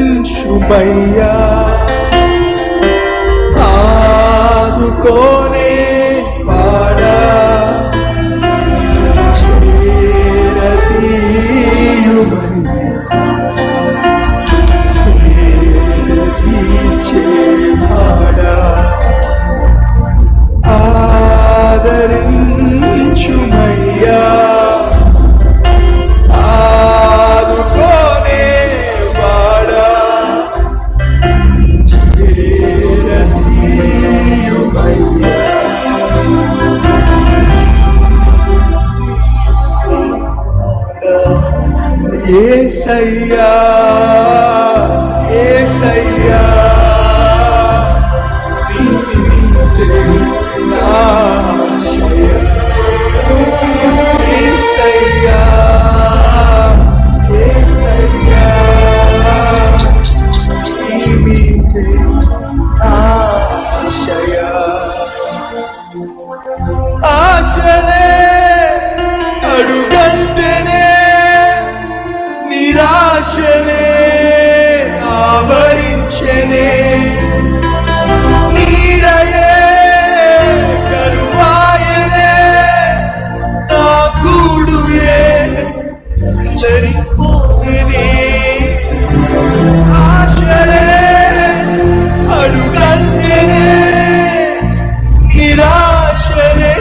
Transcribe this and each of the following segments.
ఆదరించుమయ్యా, ఆదుకోనే వాడా, ఆదరించుమయ్యా, ఆదుకోనే వాడా, చేరదీయుమయ్యా. యేసయ్యా, యేసయ్యా, యేసయ్యా, యేసయ్యా, నీవే ఆశయా. ఆశలే అడుగంటేనే నిరాశనే ఆవరించెనే, నీడయే కరువాయనే, నా గూడుయే చెరిపోయెనే. ఆశలే అడుగంటేనే నిరాశనే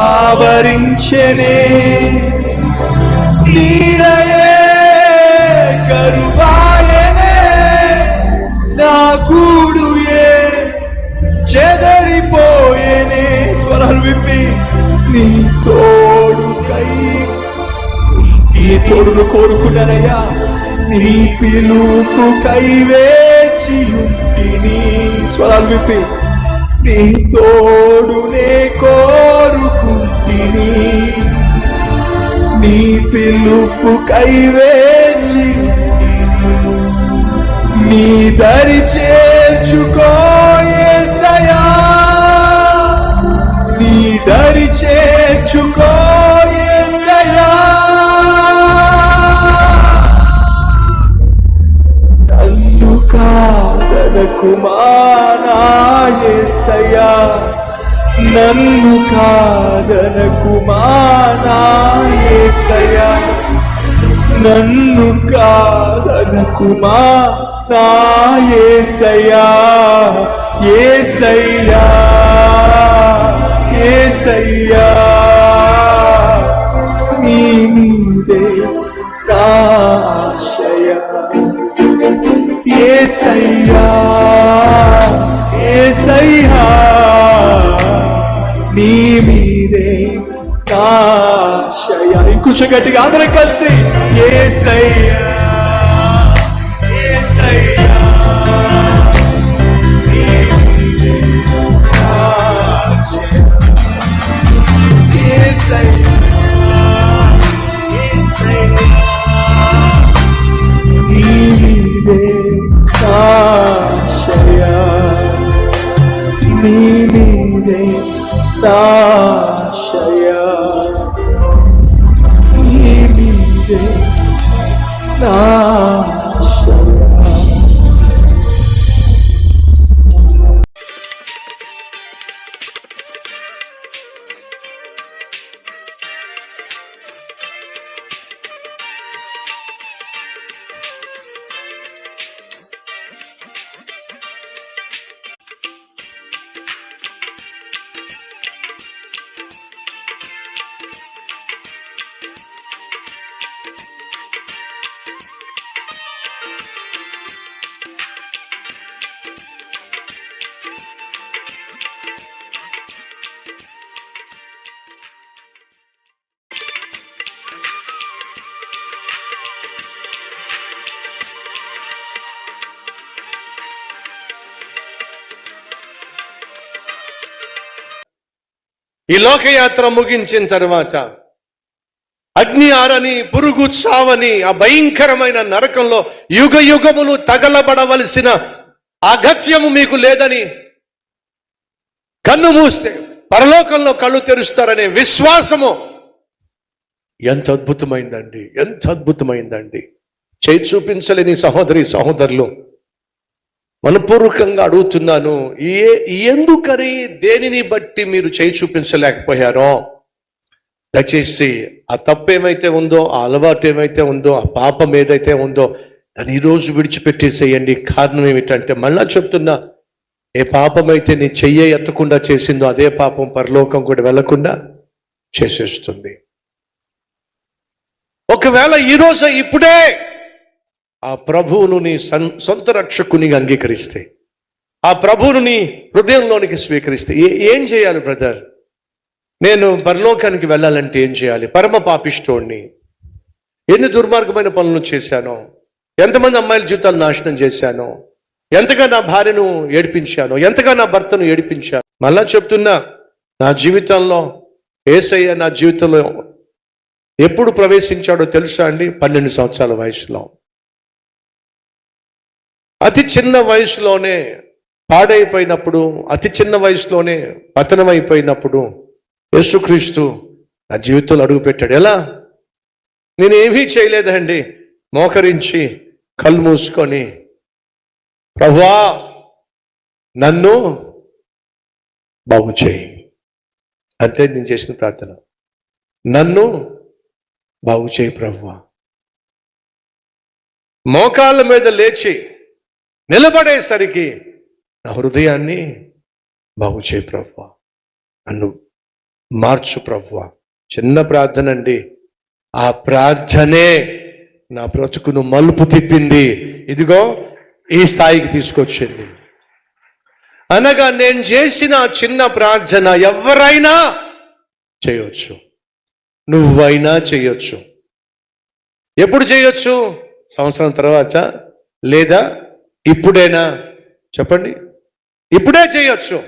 ఆవరించెనే, నీడయే కరువాయనే, నా గూడుయే చెదరిపోయేనే. స్వరాలు విప్పి నీ తోడుకై, నీ తోడును కోరుకున్నానయ్యా, నీ పిలుపుకై వేచి ఉంటిని. స్వరాలు విప్పి నీ తోడునే కోరుకుంటిని, నీ పిలుపుకై వేచి, నీ దరి చేర్చుకో యేసయ్యా, నీ దరి చేర్చుకో యేసయ్యా. నన్ను కాదనకుమా నా యేసయ్యా, నన్ను కాదనకుమా నా యేసయ్యా, నన్ను కాదనకుమా నా యేసయ్యా. యేసయ్యా, యేసయ్యా, నీ మీదే నా ఆశయా. యేసయ్యా, యేసయ్యా, నీ మీదే నా ఆశయా. ఇంకొంచెం గట్టిగా అందరం కలిసి యేసయ్యా, యేసయ్యా, నీ మీదే నా ఆశయా. యేసయ్యా, యేసయ్యా, నీ మీదే నా ఆశయా, నీ మీదే నా ఆశయా, నీ మీదే నా ఆశయా. ఈ లోకయాత్ర ముగించిన తర్వాత అగ్ని ఆరని పురుగు చావని ఆ భయంకరమైన నరకంలో యుగ యుగములు తగలబడవలసిన అగత్యము మీకు లేదని కన్ను మూస్తే పరలోకంలో కళ్ళు తెరుస్తారనే విశ్వాసము ఎంత అద్భుతమైందండి, ఎంత అద్భుతమైందండి. చేయి చూపించలేని సహోదరి సహోదరులు, మనపూర్వకంగా అడుగుతున్నాను, ఎందుకని దేనిని బట్టి మీరు చేయి చూపించలేకపోయారో దయచేసి ఆ తప్పు ఏమైతే ఉందో, ఆ అలవాటు ఏమైతే ఉందో, ఆ పాపం ఏదైతే ఉందో దాన్ని ఈరోజు విడిచిపెట్టేసేయండి. కారణం ఏమిటంటే, మళ్ళా చెప్తున్నా, ఏ పాపం అయితే నీ చెయ్యి ఎత్తకుండా చేసిందో అదే పాపం పరలోకం కూడా వెళ్లకుండా చేసేస్తుంది. ఒకవేళ ఈరోజు ఇప్పుడే ఆ ప్రభువును నీ సొంత రక్షకునిగా అంగీకరిస్తే, ఆ ప్రభువును నీ హృదయంలోనికి స్వీకరిస్తే ఏం చేయాలి బ్రదర్? నేను పరలోకానికి వెళ్ళాలంటే ఏం చేయాలి? పరమ పాపిష్టోడిని, ఎన్ని దుర్మార్గమైన పనులు చేశానో, ఎంతమంది అమ్మాయిల జీవితాలు నాశనం చేశానో, ఎంతగా నా భార్యను ఏడిపించానో, ఎంతగా నా భర్తను ఏడిపించాను. మళ్ళా చెప్తున్నా, నా జీవితంలో యేసయ్య నా జీవితంలో ఎప్పుడు ప్రవేశించాడో తెలుసా అండి? 12 సంవత్సరాల వయసులో. అతి చిన్న వయసులోనే పాడైపోయినప్పుడు, అతి చిన్న వయసులోనే పతనమైపోయినప్పుడు యేసుక్రీస్తు నా జీవితంలో అడుగుపెట్టాడు. ఎలా? నేనేమీ చేయలేదండి. మోకరించి కళ్ళు మూసుకొని, ప్రభువా నన్ను బాగు చేయి, అంతే నేను చేసిన ప్రార్థన. నన్ను బాగు చేయి ప్రభువా. మోకాళ్ళ మీద లేచి నిలబడేసరికి నా హృదయాన్ని బాగు చేయి ప్రభువా, నన్ను మార్చు ప్రభువా. చిన్న ప్రార్థన అండి. ఆ ప్రార్థనే నా బ్రతుకును మలుపు తిప్పింది. ఇదిగో ఈ స్థాయికి తీసుకొచ్చింది. అనగా నేను చేసిన చిన్న ప్రార్థన ఎవరైనా చేయొచ్చు, నువ్వైనా చేయొచ్చు. ఎప్పుడు చేయొచ్చు? సంవత్సరం తర్వాత, లేదా ఇప్పుడైనా? చెప్పండి. ఇప్పుడే చేయొచ్చు.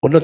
ఉన్న